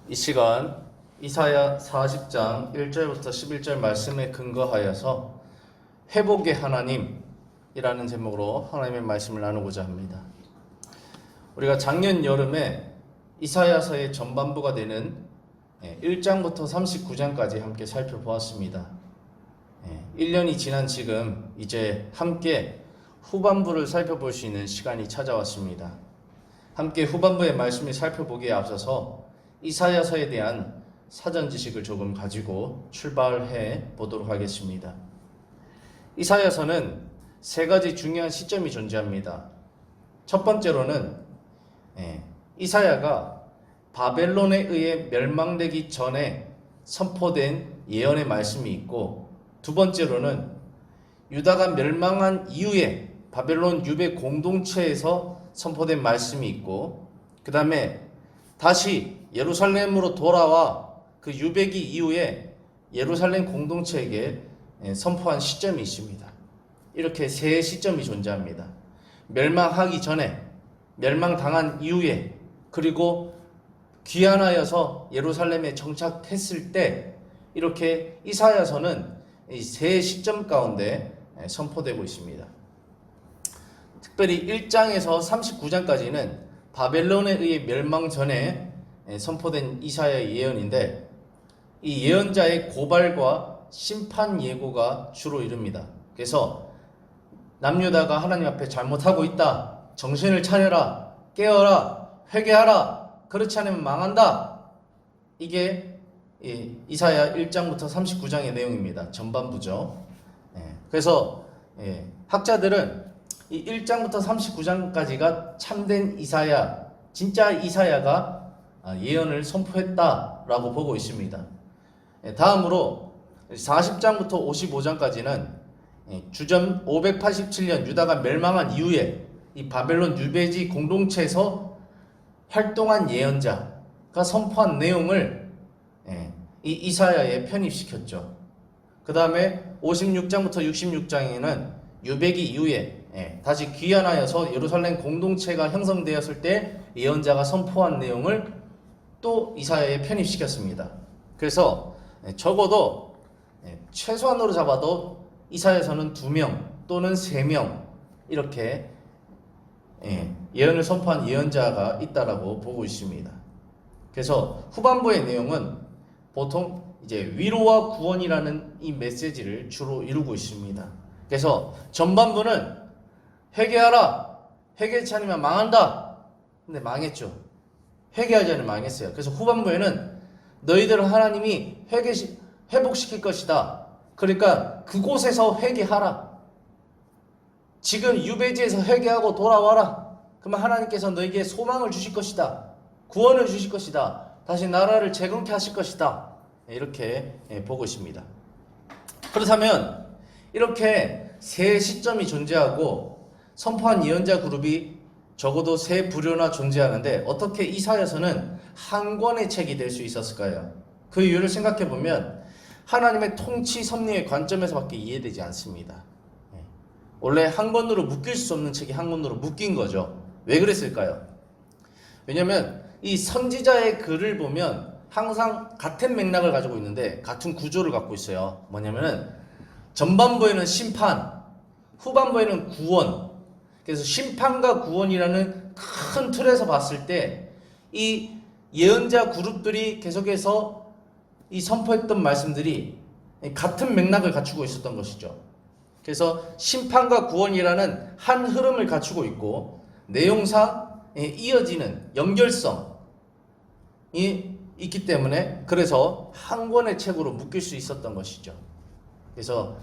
이 시간 이사야 40장 1절부터 11절 말씀에 근거하여서 회복의 하나님이라는 제목으로 하나님의 말씀을 나누고자 합니다. 우리가 작년 여름에 이사야서의 전반부가 되는 1장부터 39장까지 함께 살펴보았습니다. 1년이 지난 지금 이제 함께 후반부를 살펴볼 수 있는 시간이 찾아왔습니다. 함께 후반부의 말씀을 살펴보기에 앞서서 이사야서에 대한 사전 지식을 조금 가지고 출발해 보도록 하겠습니다. 이사야서는 세 가지 중요한 시점이 존재합니다. 첫 번째로는 이사야가 바벨론에 의해 멸망되기 전에 선포된 예언의 말씀이 있고, 두 번째로는 유다가 멸망한 이후에 바벨론 유배 공동체에서 선포된 말씀이 있고, 그 다음에 다시 예루살렘으로 돌아와 그 유배기 이후에 예루살렘 공동체에게 선포한 시점이 있습니다. 이렇게 세 시점이 존재합니다. 멸망하기 전에, 멸망당한 이후에, 그리고 귀환하여서 예루살렘에 정착했을 때, 이렇게 이사야서는 이 세 시점 가운데 선포되고 있습니다. 특별히 1장에서 39장까지는 바벨론에 의해 멸망 전에 선포된 이사야의 예언인데, 이 예언자의 고발과 심판 예고가 주로 이릅니다. 그래서 남유다가 하나님 앞에 잘못하고 있다, 정신을 차려라, 깨어라, 회개하라, 그렇지 않으면 망한다. 이게 이사야 1장부터 39장의 내용입니다. 전반부죠. 그래서 학자들은 이 1장부터 39장까지가 참된 이사야, 진짜 이사야가 예언을 선포했다라고 보고 있습니다. 다음으로 40장부터 55장까지는 주전 587년 유다가 멸망한 이후에 이 바벨론 유배지 공동체에서 활동한 예언자가 선포한 내용을 이 이사야에 편입시켰죠. 그 다음에 56장부터 66장에는 유배기 이후에 다시 귀환하여서 예루살렘 공동체가 형성되었을 때 예언자가 선포한 내용을 또 이사야에 편입시켰습니다. 그래서 적어도 최소한으로 잡아도 이사야서는 2명 또는 3명 이렇게 예언을 선포한 예언자가 있다라고 보고 있습니다. 그래서 후반부의 내용은 보통 이제 위로와 구원이라는 이 메시지를 주로 이루고 있습니다. 그래서 전반부는 회개하라, 회개치 않으면 망한다. 근데 망했죠. 회개하지 않으면 망했어요. 그래서 후반부에는 너희들을 하나님이 회복시킬 것이다. 그러니까 그곳에서 회개하라. 지금 유배지에서 회개하고 돌아와라. 그러면 하나님께서 너에게 소망을 주실 것이다. 구원을 주실 것이다. 다시 나라를 재건케 하실 것이다. 이렇게 보고 있습니다. 그렇다면 이렇게 세 시점이 존재하고 선포한 예언자 그룹이 적어도 세 부류나 존재하는데, 어떻게 이사야서는 한 권의 책이 될 수 있었을까요? 그 이유를 생각해 보면 하나님의 통치 섭리의 관점에서밖에 이해되지 않습니다. 원래 한 권으로 묶일 수 없는 책이 한 권으로 묶인 거죠. 왜 그랬을까요? 왜냐하면 이 선지자의 글을 보면 항상 같은 맥락을 가지고 있는데 같은 구조를 갖고 있어요. 뭐냐면은 전반부에는 심판, 후반부에는 구원. 그래서 심판과 구원이라는 큰 틀에서 봤을 때 이 예언자 그룹들이 계속해서 이 선포했던 말씀들이 같은 맥락을 갖추고 있었던 것이죠. 그래서 심판과 구원이라는 한 흐름을 갖추고 있고, 내용상 이어지는 연결성이 있기 때문에 그래서 한 권의 책으로 묶일 수 있었던 것이죠. 그래서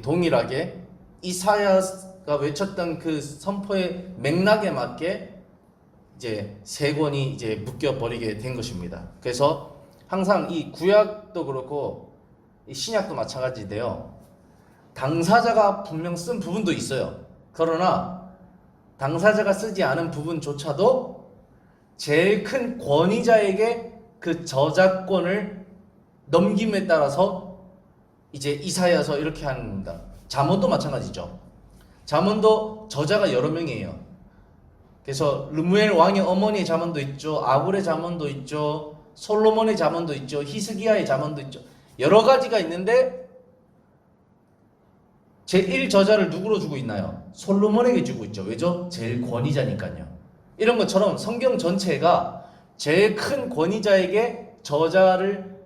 동일하게 이사야가 외쳤던 그 선포의 맥락에 맞게 이제 세 권이 이제 묶여 버리게 된 것입니다. 그래서 항상 이 구약도 그렇고 이 신약도 마찬가지인데요. 당사자가 분명 쓴 부분도 있어요. 그러나 당사자가 쓰지 않은 부분조차도 제일 큰 권위자에게 그 저작권을 넘김에 따라서 이제 이사야서 이렇게 합니다. 잠언도 마찬가지죠. 잠언도 저자가 여러 명이에요. 그래서 르무엘 왕의 어머니의 잠언도 있죠. 아굴의 잠언도 있죠. 솔로몬의 잠언도 있죠. 히스기야의 잠언도 있죠. 여러 가지가 있는데 제1저자를 누구로 주고 있나요? 솔로몬에게 주고 있죠. 왜죠? 제일 권위자니까요. 이런 것처럼 성경 전체가 제일 큰 권위자에게 저자를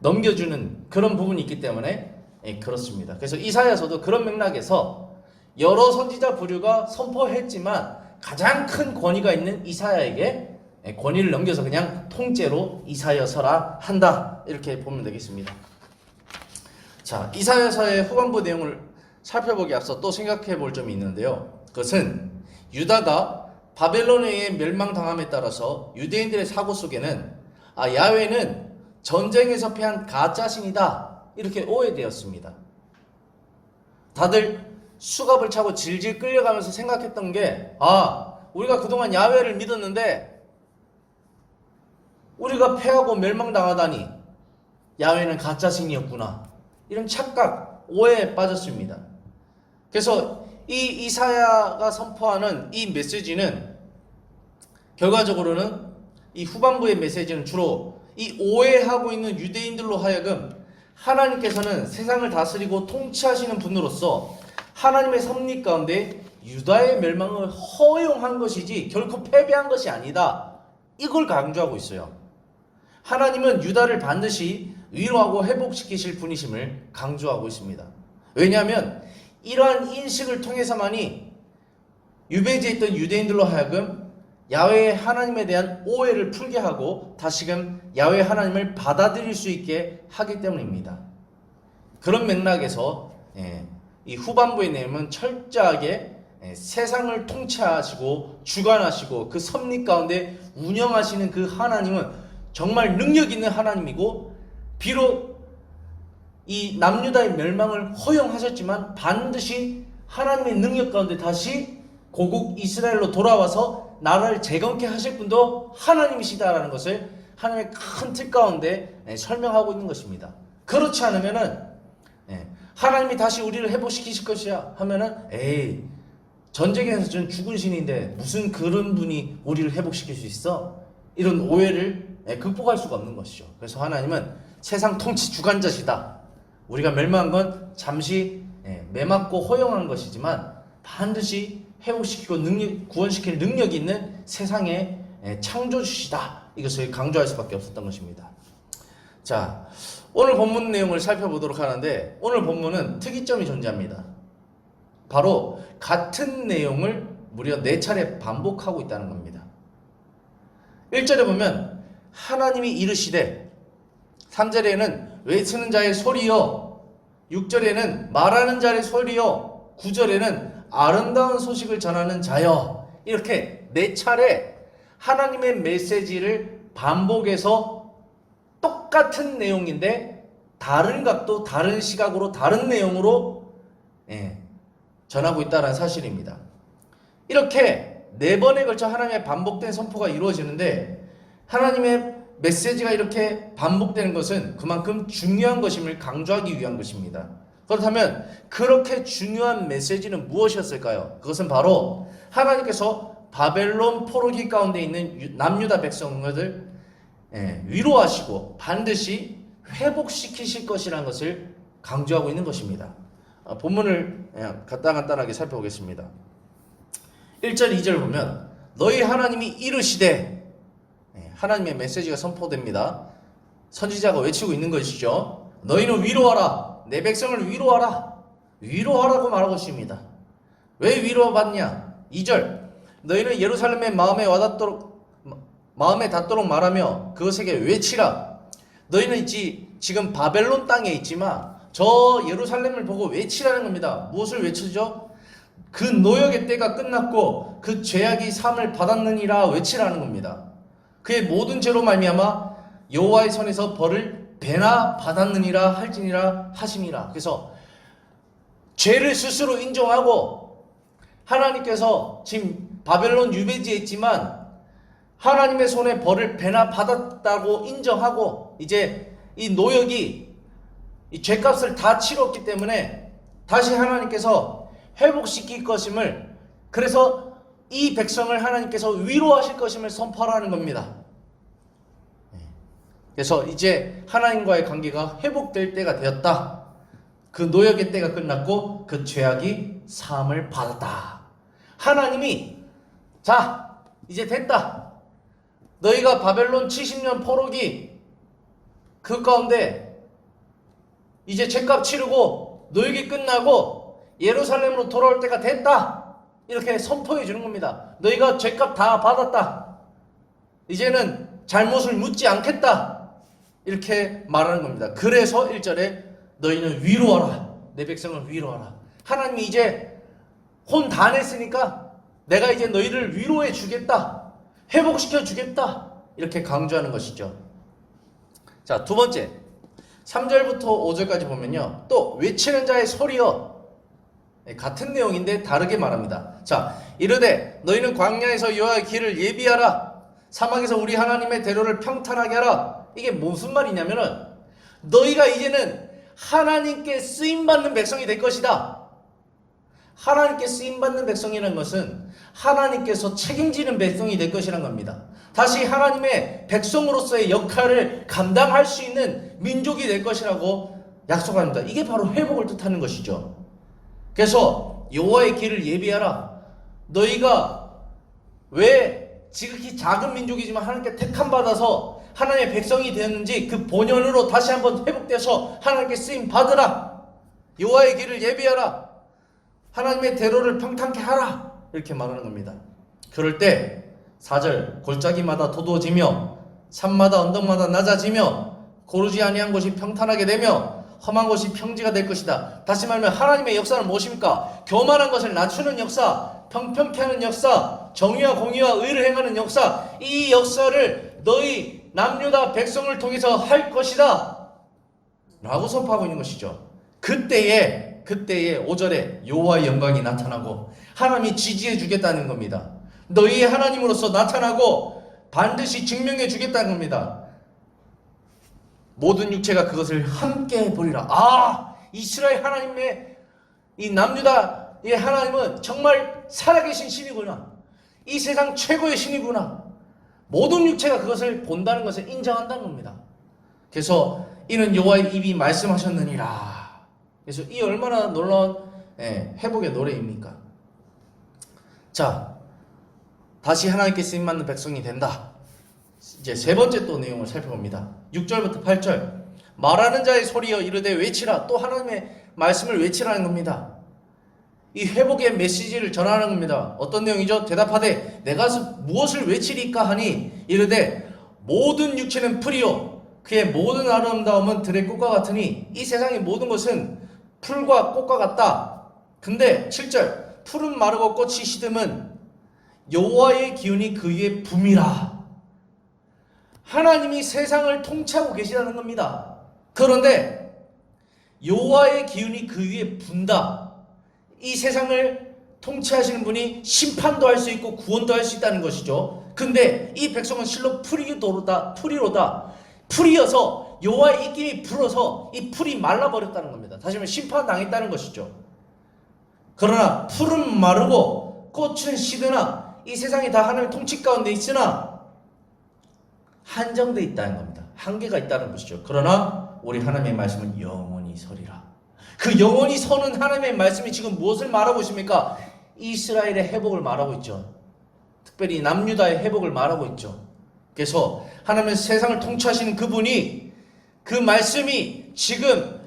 넘겨주는 그런 부분이 있기 때문에 그렇습니다. 그래서 이사야서도 그런 맥락에서 여러 선지자 부류가 선포했지만 가장 큰 권위가 있는 이사야에게 권위를 넘겨서 그냥 통째로 이사야서라 한다, 이렇게 보면 되겠습니다. 자, 이사야서의 후반부 내용을 살펴보기 앞서 또 생각해 볼 점이 있는데요. 그것은 유다가 바벨론에 의해 멸망당함에 따라서 유대인들의 사고 속에는 야훼는 전쟁에서 패한 가짜신이다, 이렇게 오해되었습니다. 다들 수갑을 차고 질질 끌려가면서 생각했던 게, 우리가 그동안 야훼를 믿었는데 우리가 패하고 멸망당하다니 야훼는 가짜신이었구나, 이런 착각, 오해에 빠졌습니다. 그래서 이 이사야가 선포하는 이 메시지는 결과적으로는 이 후반부의 메시지는 주로 이 오해하고 있는 유대인들로 하여금 하나님께서는 세상을 다스리고 통치하시는 분으로서 하나님의 섭리 가운데 유다의 멸망을 허용한 것이지 결코 패배한 것이 아니다, 이걸 강조하고 있어요. 하나님은 유다를 반드시 위로하고 회복시키실 분이심을 강조하고 있습니다. 왜냐하면 이러한 인식을 통해서만이 유배지에 있던 유대인들로 하여금 야훼의 하나님에 대한 오해를 풀게 하고 다시금 야훼 하나님을 받아들일 수 있게 하기 때문입니다. 그런 맥락에서 이 후반부의 내용은 철저하게 세상을 통치하시고 주관하시고 그 섭리 가운데 운영하시는 그 하나님은 정말 능력 있는 하나님이고, 비록 이 남유다의 멸망을 허용하셨지만 반드시 하나님의 능력 가운데 다시 고국 이스라엘로 돌아와서 나라를 재건케 하실 분도 하나님이시다라는 것을 하나님의 큰 틀 가운데 설명하고 있는 것입니다. 그렇지 않으면은 하나님이 다시 우리를 회복시키실 것이야 하면은 전쟁에서 전 죽은 신인데 무슨 그런 분이 우리를 회복시킬 수 있어? 이런 오해를 극복할 수가 없는 것이죠. 그래서 하나님은 세상 통치 주관자시다. 우리가 멸망한 건 잠시 매맞고 허용한 것이지만 반드시 회복시키고 구원시킬 능력이 있는 세상의 창조주시다, 이것을 강조할 수밖에 없었던 것입니다. 자, 오늘 본문 내용을 살펴보도록 하는데 오늘 본문은 특이점이 존재합니다. 바로 같은 내용을 무려 4차례 반복하고 있다는 겁니다. 1절에 보면 하나님이 이르시되, 3절에는 외치는 자의 소리여, 6절에는 말하는 자의 소리여, 9절에는 아름다운 소식을 전하는 자여, 이렇게 4차례 하나님의 메시지를 반복해서 똑같은 내용인데 다른 각도, 다른 시각으로, 다른 내용으로 전하고 있다는 사실입니다. 이렇게 4번에 걸쳐 하나님의 반복된 선포가 이루어지는데, 하나님의 메시지가 이렇게 반복되는 것은 그만큼 중요한 것임을 강조하기 위한 것입니다. 그렇다면 그렇게 중요한 메시지는 무엇이었을까요? 그것은 바로 하나님께서 바벨론 포로기 가운데 있는 남유다 백성들을 위로하시고 반드시 회복시키실 것이라는 것을 강조하고 있는 것입니다. 본문을 간단하게 살펴보겠습니다. 1절 2절 보면 너희 하나님이 이르시되, 하나님의 메시지가 선포됩니다. 선지자가 외치고 있는 것이죠. 너희는 위로하라, 내 백성을 위로하라, 위로하라고 말하고 있습니다. 왜 위로받냐? 2절 너희는 예루살렘의 마음에 닿도록 말하며 그것에게 외치라. 너희는 지금 바벨론 땅에 있지만 저 예루살렘을 보고 외치라는 겁니다. 무엇을 외치죠? 그 노역의 때가 끝났고 그 죄악이 사함을 받았느니라 외치라는 겁니다. 그의 모든 죄로 말미암아 여호와의 손에서 벌을 배나 받았느니라 할지니라 하시니라. 그래서 죄를 스스로 인정하고 하나님께서 지금 바벨론 유배지에 있지만 하나님의 손에 벌을 배나 받았다고 인정하고 이제 이 노역이 이 죄값을 다 치렀기 때문에 다시 하나님께서 회복시킬 것임을, 그래서 이 백성을 하나님께서 위로하실 것임을 선포하라는 겁니다. 그래서 이제 하나님과의 관계가 회복될 때가 되었다. 그 노역의 때가 끝났고 그 죄악이 사함을 받았다. 하나님이 자 이제 됐다. 너희가 바벨론 70년 포로기 그 가운데 이제 죄값 치르고 노역이 끝나고 예루살렘으로 돌아올 때가 됐다. 이렇게 선포해 주는 겁니다. 너희가 죄값 다 받았다. 이제는 잘못을 묻지 않겠다. 이렇게 말하는 겁니다. 그래서 1절에 너희는 위로하라. 내 백성을 위로하라. 하나님이 이제 혼 다 냈으니까 내가 이제 너희를 위로해 주겠다. 회복시켜 주겠다. 이렇게 강조하는 것이죠. 자, 두 번째 3절부터 5절까지 보면요. 또 외치는 자의 소리여. 같은 내용인데 다르게 말합니다. 자, 이르되 너희는 광야에서 여호와의 길을 예비하라. 사막에서 우리 하나님의 대로를 평탄하게 하라. 이게 무슨 말이냐면은 너희가 이제는 하나님께 쓰임받는 백성이 될 것이다. 하나님께 쓰임받는 백성이라는 것은 하나님께서 책임지는 백성이 될 것이라는 겁니다. 다시 하나님의 백성으로서의 역할을 감당할 수 있는 민족이 될 것이라고 약속합니다. 이게 바로 회복을 뜻하는 것이죠. 그래서 여호와의 길을 예비하라. 너희가 왜 지극히 작은 민족이지만 하나님께 택함받아서 하나님의 백성이 되었는지 그 본연으로 다시 한번 회복돼서 하나님께 쓰임 받으라. 여호와의 길을 예비하라. 하나님의 대로를 평탄케 하라. 이렇게 말하는 겁니다. 그럴 때 4절 골짜기마다 도도해지며 산마다 언덕마다 낮아지며 고르지 아니한 곳이 평탄하게 되며 험한 곳이 평지가 될 것이다. 다시 말하면 하나님의 역사는 무엇입니까? 교만한 것을 낮추는 역사, 평평케 하는 역사, 정의와 공의와 의를 행하는 역사, 이 역사를 너희 남유다 백성을 통해서 할 것이다 라고 선포하고 있는 것이죠. 그때에 5절에 여호와의 영광이 나타나고 하나님이 지지해 주겠다는 겁니다. 너희의 하나님으로서 나타나고 반드시 증명해 주겠다는 겁니다. 모든 육체가 그것을 함께 보리라. 아, 이스라엘 하나님의 이 남유다의 하나님은 정말 살아계신 신이구나. 이 세상 최고의 신이구나. 모든 육체가 그것을 본다는 것을 인정한다는 겁니다. 그래서 이는 여호와의 입이 말씀하셨느니라. 그래서 이 얼마나 놀라운 회복의 노래입니까? 자, 다시 하나님께 쓰임받는 백성이 된다. 이제 세 번째 또 내용을 살펴봅니다. 6절부터 8절 말하는 자의 소리여 이르되 외치라. 또 하나님의 말씀을 외치라는 겁니다. 이 회복의 메시지를 전하는 겁니다. 어떤 내용이죠? 대답하되 내가 무엇을 외치리까 하니 이르되 모든 육체는 풀이요 그의 모든 아름다움은 들의 꽃과 같으니 이 세상의 모든 것은 풀과 꽃과 같다. 근데 7절 풀은 마르고 꽃이 시듬은 여호와의 기운이 그 위에 붐이라. 하나님이 세상을 통치하고 계시다는 겁니다. 그런데 여호와의 기운이 그 위에 분다. 이 세상을 통치하시는 분이 심판도 할 수 있고 구원도 할 수 있다는 것이죠. 근데 이 백성은 실로 풀이로다. 풀이어서 여호와의 입김이 불어서 이 풀이 말라버렸다는 겁니다. 다시 말하면 심판당했다는 것이죠. 그러나 풀은 마르고 꽃은 시드나 이 세상이 다 하나님의 통치 가운데 있으나 한정되어 있다는 겁니다. 한계가 있다는 것이죠. 그러나 우리 하나님의 말씀은 영원히 서리라. 그 영원히 서는 하나님의 말씀이 지금 무엇을 말하고 있습니까? 이스라엘의 회복을 말하고 있죠. 특별히 남유다의 회복을 말하고 있죠. 그래서 하나님은 세상을 통치하시는 그분이 그 말씀이 지금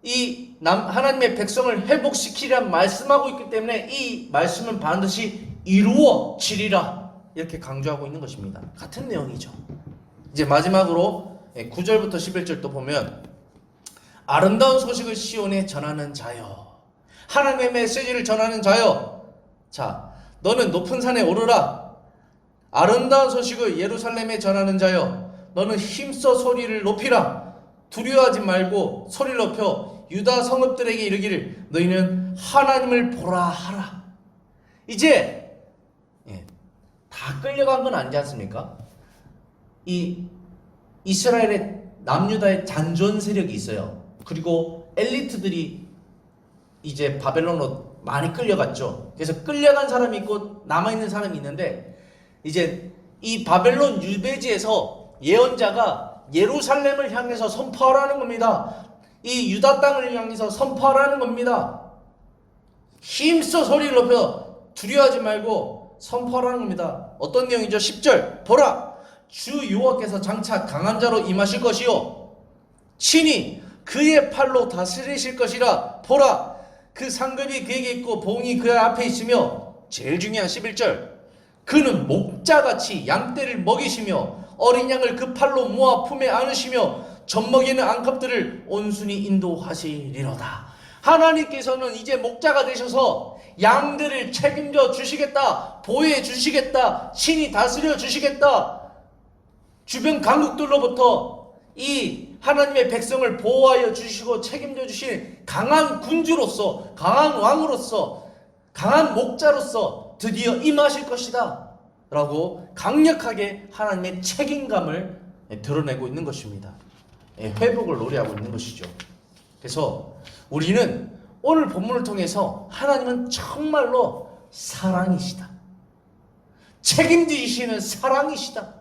이 하나님의 백성을 회복시키리라 말씀하고 있기 때문에 이 말씀은 반드시 이루어지리라 이렇게 강조하고 있는 것입니다. 같은 내용이죠. 이제 마지막으로 9절부터 11절 또 보면 아름다운 소식을 시온에 전하는 자여, 하나님의 메시지를 전하는 자여, 자 너는 높은 산에 오르라. 아름다운 소식을 예루살렘에 전하는 자여, 너는 힘써 소리를 높이라. 두려워하지 말고 소리를 높여 유다 성읍들에게 이르기를 너희는 하나님을 보라 하라. 이제 다 끌려간 건 아니지 않습니까? 이 이스라엘의 남유다의 잔존 세력이 있어요. 그리고 엘리트들이 이제 바벨론으로 많이 끌려갔죠. 그래서 끌려간 사람이 있고 남아있는 사람이 있는데 이제 이 바벨론 유배지에서 예언자가 예루살렘을 향해서 선포하라는 겁니다. 이 유다 땅을 향해서 선포하라는 겁니다. 힘써 소리를 높여 두려워하지 말고 선포하라는 겁니다. 어떤 내용이죠? 10절 보라 주 여호와께서 장차 강한 자로 임하실 것이요 친히 그의 팔로 다스리실 것이라. 보라 그 상급이 그에게 있고 봉이 그 앞에 있으며, 제일 중요한 11절 그는 목자같이 양떼를 먹이시며 어린 양을 그 팔로 모아 품에 안으시며 젖먹이는 암컷들을 온순히 인도하시리로다. 하나님께서는 이제 목자가 되셔서 양들을 책임져 주시겠다, 보호해 주시겠다, 친히 다스려 주시겠다. 주변 강국들로부터 이 하나님의 백성을 보호하여 주시고 책임져 주신 강한 군주로서, 강한 왕으로서, 강한 목자로서 드디어 임하실 것이다 라고 강력하게 하나님의 책임감을 드러내고 있는 것입니다. 회복을 노래하고 있는 것이죠. 그래서 우리는 오늘 본문을 통해서 하나님은 정말로 사랑이시다, 책임지시는 사랑이시다,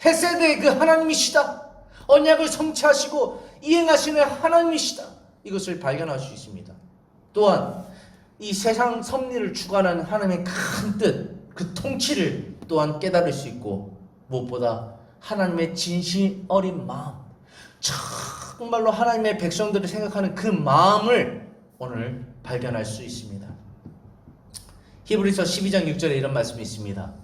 헤세드의 그 하나님이시다, 언약을 성취하시고 이행하시는 하나님이시다, 이것을 발견할 수 있습니다. 또한 이 세상 섭리를 주관하는 하나님의 큰 뜻, 그 통치를 또한 깨달을 수 있고, 무엇보다 하나님의 진심 어린 마음, 정말로 하나님의 백성들을 생각하는 그 마음을 오늘 발견할 수 있습니다. 히브리서 12장 6절에 이런 말씀이 있습니다.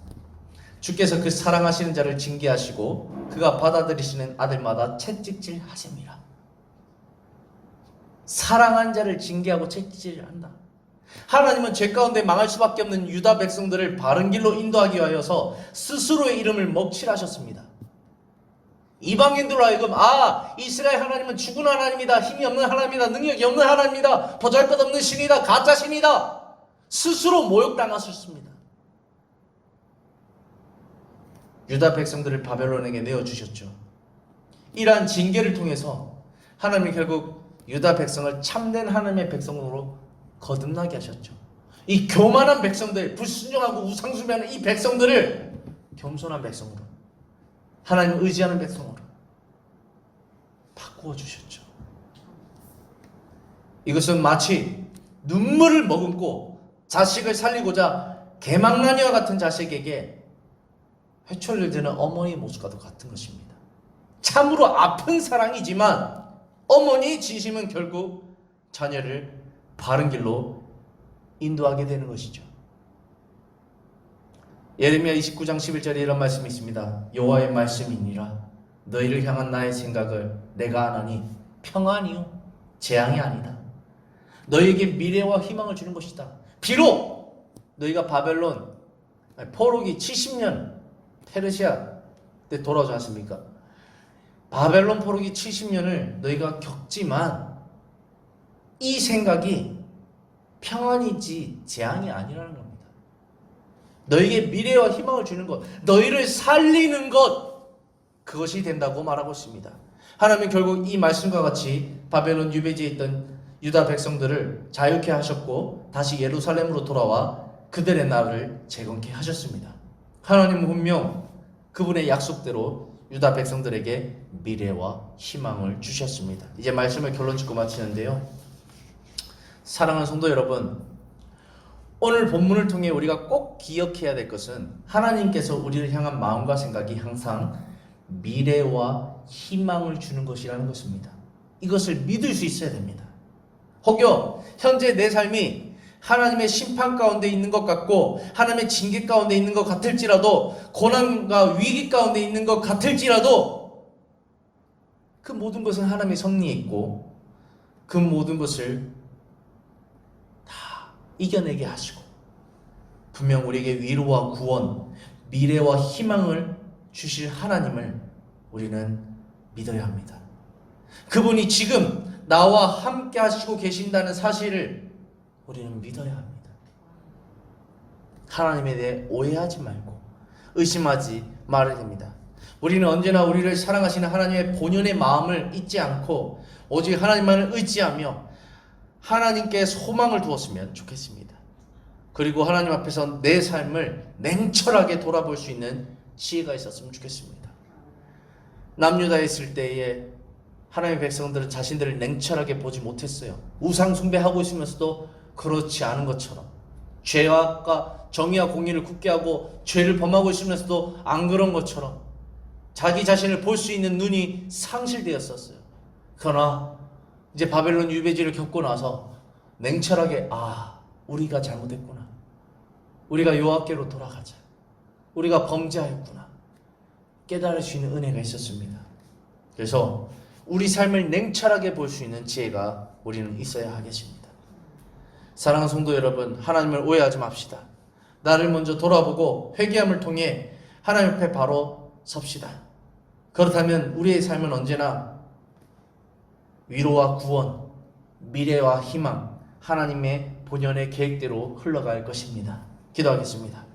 주께서 그 사랑하시는 자를 징계하시고 그가 받아들이시는 아들마다 채찍질 하십니다. 사랑한 자를 징계하고 채찍질을 한다. 하나님은 죄 가운데 망할 수밖에 없는 유다 백성들을 바른 길로 인도하기 위하여서 스스로의 이름을 먹칠하셨습니다. 이방인들로 하여금 이스라엘 하나님은 죽은 하나님이다, 힘이 없는 하나님이다, 능력이 없는 하나님이다, 보잘것없는 신이다, 가짜 신이다, 스스로 모욕당하셨습니다. 유다 백성들을 바벨론에게 내어주셨죠. 이러한 징계를 통해서 하나님이 결국 유다 백성을 참된 하나님의 백성으로 거듭나게 하셨죠. 이 교만한 백성들, 불순종하고 우상숭배하는 이 백성들을 겸손한 백성으로, 하나님을 의지하는 백성으로 바꾸어 주셨죠. 이것은 마치 눈물을 머금고 자식을 살리고자 개망나니와 같은 자식에게 회초리를 드는 어머니의 모습과도 같은 것입니다. 참으로 아픈 사랑이지만 어머니의 진심은 결국 자녀를 바른 길로 인도하게 되는 것이죠. 예레미야 29장 11절에 이런 말씀이 있습니다. 여호와의 말씀이니라 너희를 향한 나의 생각을 내가 아나니 평안이요 재앙이 아니다. 너희에게 미래와 희망을 주는 것이다. 비록 너희가 바벨론 포로기 70년 페르시아 때 돌아오지 않습니까? 바벨론 포로기 70년을 너희가 겪지만 이 생각이 평안이지 재앙이 아니라는 겁니다. 너희에게 미래와 희망을 주는 것, 너희를 살리는 것, 그것이 된다고 말하고 있습니다. 하나님은 결국 이 말씀과 같이 바벨론 유배지에 있던 유다 백성들을 자유케 하셨고 다시 예루살렘으로 돌아와 그들의 나라를 재건케 하셨습니다. 하나님은 분명 그분의 약속대로 유다 백성들에게 미래와 희망을 주셨습니다. 이제 말씀을 결론 짓고 마치는데요. 사랑하는 성도 여러분, 오늘 본문을 통해 우리가 꼭 기억해야 될 것은 하나님께서 우리를 향한 마음과 생각이 항상 미래와 희망을 주는 것이라는 것입니다. 이것을 믿을 수 있어야 됩니다. 혹여 현재 내 삶이 하나님의 심판 가운데 있는 것 같고 하나님의 징계 가운데 있는 것 같을지라도, 고난과 위기 가운데 있는 것 같을지라도 그 모든 것은 하나님의 섭리에 있고 그 모든 것을 다 이겨내게 하시고 분명 우리에게 위로와 구원, 미래와 희망을 주실 하나님을 우리는 믿어야 합니다. 그분이 지금 나와 함께 하시고 계신다는 사실을 우리는 믿어야 합니다. 하나님에 대해 오해하지 말고 의심하지 말아야 됩니다. 우리는 언제나 우리를 사랑하시는 하나님의 본연의 마음을 잊지 않고 오직 하나님만을 의지하며 하나님께 소망을 두었으면 좋겠습니다. 그리고 하나님 앞에서 내 삶을 냉철하게 돌아볼 수 있는 지혜가 있었으면 좋겠습니다. 남유다에 있을 때에 하나님의 백성들은 자신들을 냉철하게 보지 못했어요. 우상 숭배하고 있으면서도 그렇지 않은 것처럼, 죄와 정의와 공의를 굳게 하고 죄를 범하고 있으면서도 안 그런 것처럼 자기 자신을 볼 수 있는 눈이 상실되었었어요. 그러나 이제 바벨론 유배지를 겪고 나서 냉철하게 우리가 잘못했구나, 우리가 여호와께로 돌아가자, 우리가 범죄하였구나 깨달을 수 있는 은혜가 있었습니다. 그래서 우리 삶을 냉철하게 볼 수 있는 지혜가 우리는 있어야 하겠습니다. 사랑하는 성도 여러분, 하나님을 오해하지 맙시다. 나를 먼저 돌아보고 회개함을 통해 하나님 옆에 바로 섭시다. 그렇다면 우리의 삶은 언제나 위로와 구원, 미래와 희망, 하나님의 본연의 계획대로 흘러갈 것입니다. 기도하겠습니다.